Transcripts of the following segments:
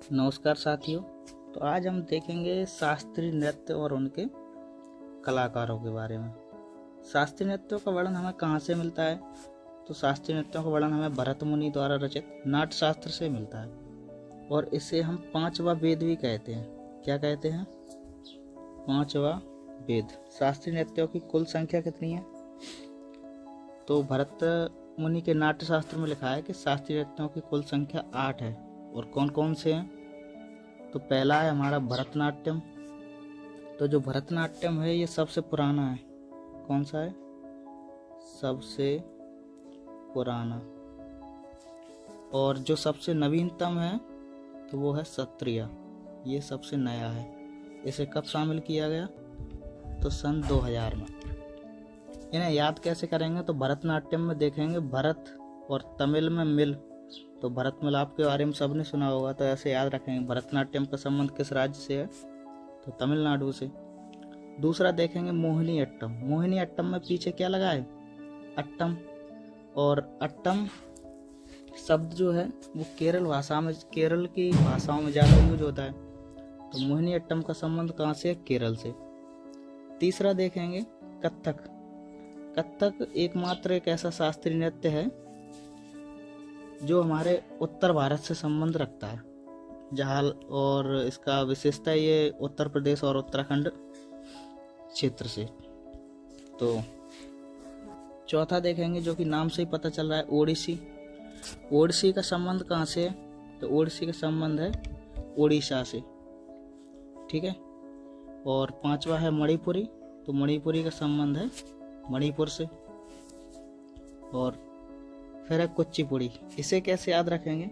नमस्कार साथियों। तो आज हम देखेंगे शास्त्रीय नृत्य और उनके कलाकारों के बारे में। शास्त्रीय नृत्यों का वर्णन हमें कहाँ से मिलता है? तो शास्त्रीय नृत्यों का वर्णन हमें भरत मुनि द्वारा रचित नाट्य शास्त्र से मिलता है और इसे हम पांचवा वेद भी कहते हैं। क्या कहते हैं? पांचवा वेद। शास्त्रीय नृत्यों की कुल संख्या कितनी है? तो भरत मुनि के नाट्य शास्त्र में लिखा है कि शास्त्रीय नृत्यों की कुल संख्या 8 है। और कौन कौन से हैं? तो पहला है हमारा भरतनाट्यम। तो जो भरतनाट्यम है ये सबसे पुराना है। कौन सा है? सबसे पुराना। और जो सबसे नवीनतम है तो वो है सत्रिया। ये सबसे नया है। इसे कब शामिल किया गया? तो सन 2000 में। इन्हें याद कैसे करेंगे? तो भरतनाट्यम में देखेंगे भरत और तमिल में मिल। तो भरत मिलाप के बारे में सबने सुना होगा, तो ऐसे याद रखेंगे। भरतनाट्यम का संबंध किस राज्य से है? तो तमिलनाडु से। दूसरा देखेंगे मोहिनी अट्टम। मोहिनी अट्टम में पीछे क्या लगा है? अट्टम। और अट्टम शब्द जो है वो केरल की भाषाओं में ज़्यादा यूज होता है। तो मोहिनी अट्टम का संबंध कहाँ से है? केरल से। तीसरा देखेंगे कथक। कथक एकमात्र एक ऐसा शास्त्रीय नृत्य है जो हमारे उत्तर भारत से संबंध रखता है, जहाँ और इसका विशेषता ये उत्तर प्रदेश और उत्तराखंड क्षेत्र से। तो चौथा देखेंगे जो कि नाम से ही पता चल रहा है, ओडिसी। ओडिसी का संबंध कहाँ से है? तो ओडिसी का संबंध है उड़ीसा से। ठीक है। और पांचवा है मणिपुरी। तो मणिपुरी का संबंध है मणिपुर से। और फिर है कुचिपुड़ी। इसे कैसे याद रखेंगे?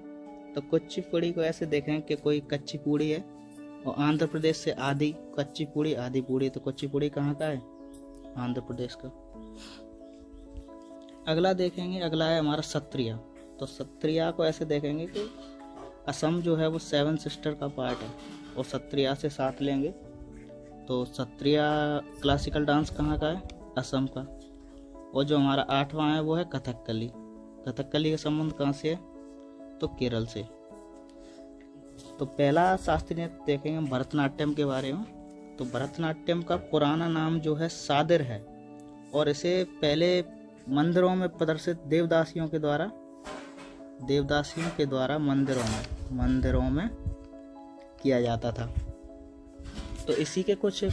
तो कुचिपुड़ी को ऐसे देखेंगे कि कोई कच्ची पूड़ी है और आंध्र प्रदेश से आदि कच्चीपुड़ी आदि पूड़ी। तो कुचिपुड़ी कहाँ का है? आंध्र प्रदेश का। अगला देखेंगे, अगला है हमारा सत्रिया। तो सत्रिया को ऐसे देखेंगे कि असम जो है वो 7 सिस्टर का पार्ट है और सत्रिया से साथ लेंगे। तो सत्रिया क्लासिकल डांस कहाँ का है? असम का। और जो हमारा 8वां है वो है कथकली। कथकली का संबंध कहाँ से है? तो केरल से। तो पहला शास्त्रीय नृत्य देखेंगे भरतनाट्यम के बारे में। तो भरतनाट्यम का पुराना नाम जो है सादिर है और इसे पहले मंदिरों में प्रदर्शित देवदासियों के द्वारा मंदिरों में किया जाता था। तो इसी के कुछ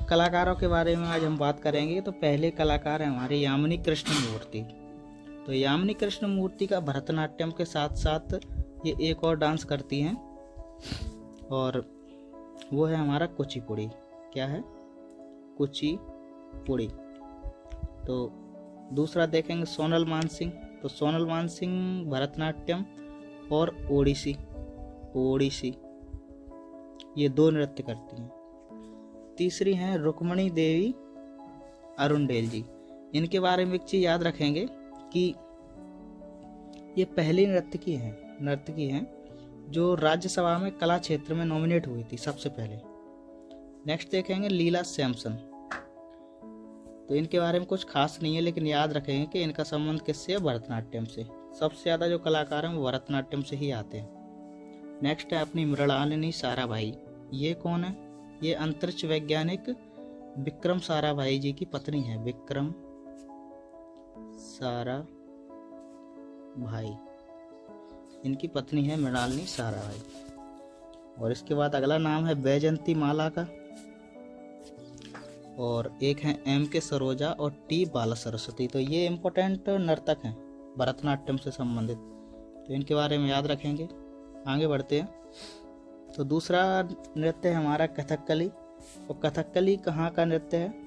कलाकारों के बारे में आज हम बात करेंगे। तो पहले कलाकार है हमारे यामिनी कृष्णमूर्ति। तो यामिनी कृष्णमूर्ति का भरतनाट्यम के साथ साथ ये एक और डांस करती हैं और वो है हमारा कुचिपुड़ी। क्या है? कुचिपुड़ी। तो दूसरा देखेंगे सोनल मानसिंह। तो सोनल मानसिंह भरतनाट्यम और ओडिसी ये 2 नृत्य करती हैं। तीसरी हैं रुक्मणी देवी अरुणडेल जी। इनके बारे में एक चीज याद रखेंगे कि ये पहली नर्तकी हैं जो राज्यसभा में कला क्षेत्र में नॉमिनेट हुई थी सबसे पहले। नेक्स्ट देखेंगे लीला सैमसन। तो इनके बारे में कुछ खास नहीं है, लेकिन याद रखेंगे कि इनका संबंध किससे है? भरतनाट्यम से। सबसे ज़्यादा जो कलाकार हैं वो भरतनाट्यम से ही आते हैं। नेक्स्ट है अपनी मृणालिनी साराभाई। ये कौन है? ये अंतरिक्ष वैज्ञानिक विक्रम साराभाई जी की पत्नी है। विक्रम साराभाई इनकी पत्नी है मृणालिनी साराभाई। और इसके बाद अगला नाम है बैजंती माला का। और एक है M.K. सरोजा और T. बाला सरस्वती। तो ये इम्पोर्टेंट नर्तक हैं भरतनाट्यम से संबंधित, तो इनके बारे में याद रखेंगे। आगे बढ़ते हैं। तो दूसरा नृत्य है हमारा कथकली। और कथकली कहाँ का नृत्य है?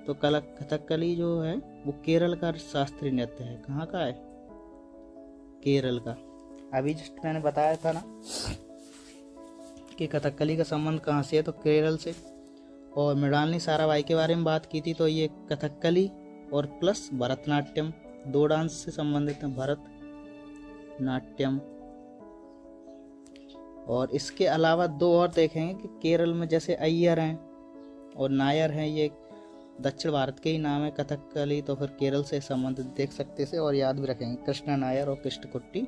तो कथकली जो है वो केरल का शास्त्रीय नृत्य है। कहाँ का है? केरल का। अभी जस्ट मैंने बताया था ना कि कथकली का संबंध कहाँ से है? तो केरल से। और मृणालिनी साराभाई के बारे में बात की थी, तो ये कथकली और प्लस भरतनाट्यम 2 डांस से संबंधित है। भरतनाट्यम। और इसके अलावा 2 और देखेंगे कि केरल में जैसे अय्यर हैं और नायर हैं, ये दक्षिण भारत के ही नाम है कथकली, तो फिर केरल से संबंधित देख सकते से और याद भी रखेंगे कृष्णा नायर और कृष्णकुट्टी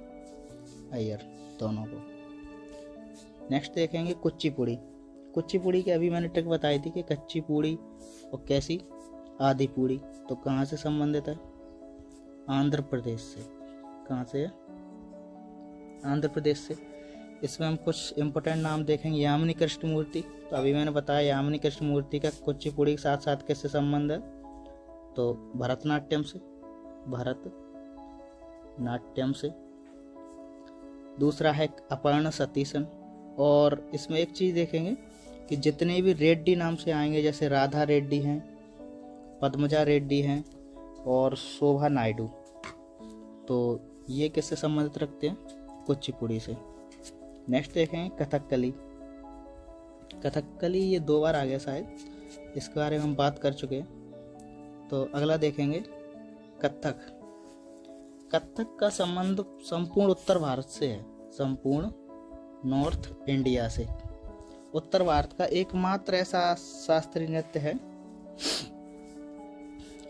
अय्यर दोनों को। नेक्स्ट देखेंगे कुचिपुड़ी। कुचिपुड़ी की अभी मैंने ट्रिक बताई थी कि कच्ची पूड़ी और कैसी आधी पूड़ी, तो कहाँ से संबंधित है? आंध्र प्रदेश से। कहाँ से है? आंध्र प्रदेश से। इसमें हम कुछ इम्पोर्टेंट नाम देखेंगे। यामिनी कृष्णमूर्ति, तो अभी मैंने बताया यामिनी कृष्णमूर्ति का कुचिपुड़ी के साथ साथ किससे संबंध है? तो भरतनाट्यम से, भरतनाट्यम से। दूसरा है अपर्णा सतीशन, और इसमें एक चीज़ देखेंगे कि जितने भी रेड्डी नाम से आएंगे, जैसे राधा रेड्डी हैं, पद्मजा रेड्डी हैं और शोभा नायडू, तो ये किससे संबंधित रखते हैं? कुचिपुड़ी से। नेक्स्ट देखेंगे कथकली। कथकली ये 2 बार आ गया शायद, इसके बारे में हम बात कर चुके हैं। तो अगला देखेंगे कथक। कथक का संबंध संपूर्ण उत्तर भारत से है, संपूर्ण नॉर्थ इंडिया से। उत्तर भारत का एकमात्र ऐसा शास्त्रीय नृत्य है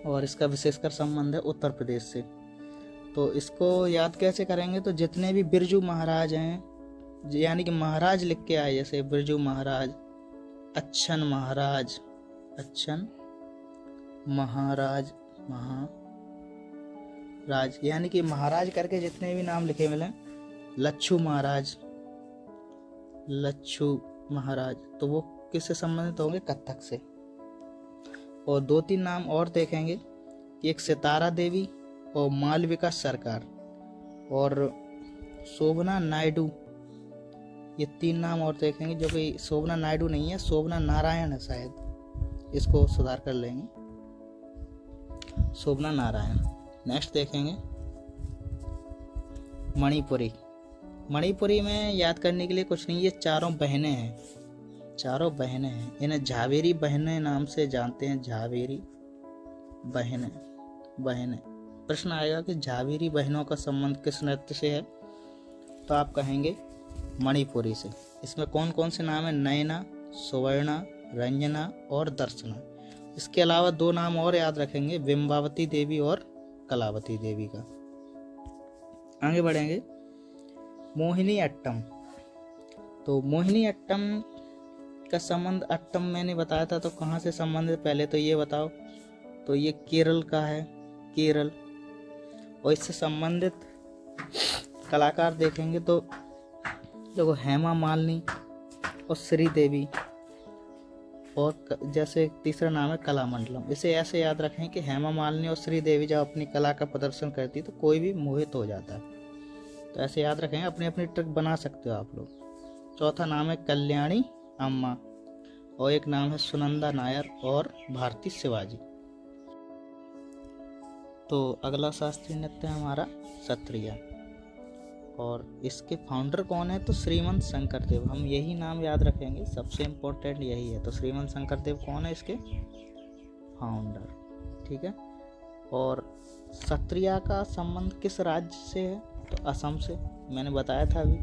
और इसका विशेषकर संबंध है उत्तर प्रदेश से। तो इसको याद कैसे करेंगे? तो जितने भी बिरजू महाराज हैं, यानी कि महाराज लिख के आए, जैसे बिरजू महाराज, अच्छन महाराज, अच्छन महाराज, महाराज यानी कि महाराज करके जितने भी नाम लिखे मिले, लच्छू महाराज, लच्छू महाराज, तो वो किससे संबंधित होंगे? कथक से। और 2-3 नाम और देखेंगे कि एक सितारा देवी और मालविका सरकार और शोभना नायडू, ये 3 नाम और देखेंगे, जो कि शोभना नायडू नहीं है, शोभना नारायण है शायद, इसको सुधार कर लेंगे, शोभना नारायण। नेक्स्ट देखेंगे मणिपुरी। मणिपुरी में याद करने के लिए कुछ नहीं, ये चारों बहनें हैं, चारों बहनें हैं। इन्हें झावेरी बहनें नाम से जानते हैं, झावेरी बहनें। प्रश्न आएगा कि झावेरी बहनों का संबंध किस नृत्य से है? तो आप कहेंगे मणिपुरी से। इसमें कौन कौन से नाम है? नयना, सुवर्णा, रंजना और दर्शना। इसके अलावा 2 नाम और याद रखेंगे, बिंबावती देवी और कलावती देवी का। आगे बढ़ेंगे मोहिनी अट्टम। तो मोहिनी अट्टम का संबंध, अट्टम मैंने बताया था, तो कहाँ से संबंधित पहले तो ये बताओ। तो ये केरल का है, केरल। और इससे संबंधित कलाकार देखेंगे तो देखो हेमा मालिनी और श्रीदेवी, और जैसे तीसरा नाम है कलामंडलम। इसे ऐसे याद रखें कि हेमा मालिनी और श्रीदेवी जब अपनी कला का प्रदर्शन करती तो कोई भी मोहित हो जाता है। तो ऐसे याद रखेंगे, अपनी अपनी ट्रिक बना सकते हो आप लोग। चौथा नाम है कल्याणी अम्मा, और एक नाम है सुनंदा नायर और भारती शिवाजी। तो अगला शास्त्रीय नृत्य है हमारा सत्रिया, और इसके फाउंडर कौन है? तो श्रीमंत शंकरदेव। हम यही नाम याद रखेंगे, सबसे इम्पोर्टेंट यही है। तो श्रीमंत शंकरदेव कौन है इसके फाउंडर, ठीक है। और सत्रिया का संबंध किस राज्य से है? तो असम से, मैंने बताया था अभी।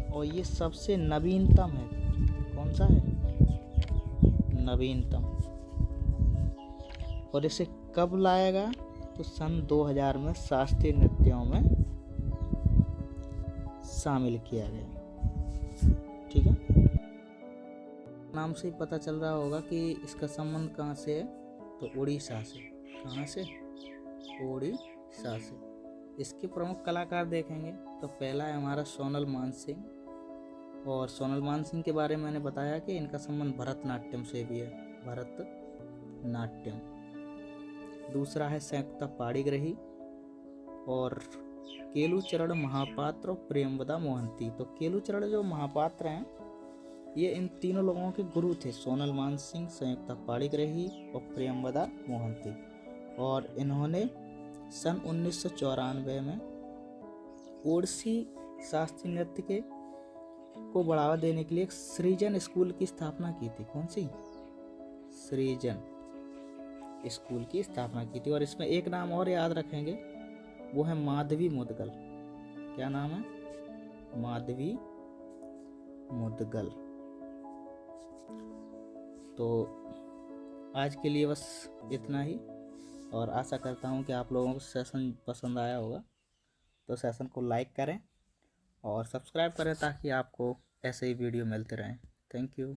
और ये सबसे नवीनतम है, कौन सा है? नवीनतम। और इसे कब लाया गया? तो सन 2000 में शास्त्रीय नृत्यों में शामिल किया गया, ठीक है। नाम से ही पता चल रहा होगा कि इसका संबंध कहाँ से है? तो उड़ीसा से। कहाँ से? उड़ीसा से। इसके प्रमुख कलाकार देखेंगे तो पहला है हमारा सोनल मानसिंह, और सोनल मानसिंह के बारे में मैंने बताया कि इनका संबंध भरतनाट्यम से भी है, भरतनाट्यम। दूसरा है संयुक्ता पाणिग्राही और केलुचरण महापात्र और प्रेमवदा मोहंती। तो केलुचरण जो महापात्र हैं, ये इन तीनों लोगों के गुरु थे, सोनल मानसिंह, संयुक्ता पाणिग्राही और प्रेमवदा मोहंती। और इन्होंने सन 1994 में ओडिसी शास्त्रीय नृत्य के को बढ़ावा देने के लिए एक सृजन स्कूल की स्थापना की थी। कौन सी? सृजन स्कूल की स्थापना की थी। और इसमें एक नाम और याद रखेंगे, वो है माधवी मुदगल। क्या नाम है? माधवी मुदगल। तो आज के लिए बस इतना ही, और आशा करता हूँ कि आप लोगों को सेशन पसंद आया होगा। तो सेशन को लाइक करें और सब्सक्राइब करें ताकि आपको ऐसे ही वीडियो मिलते रहें। Thank you.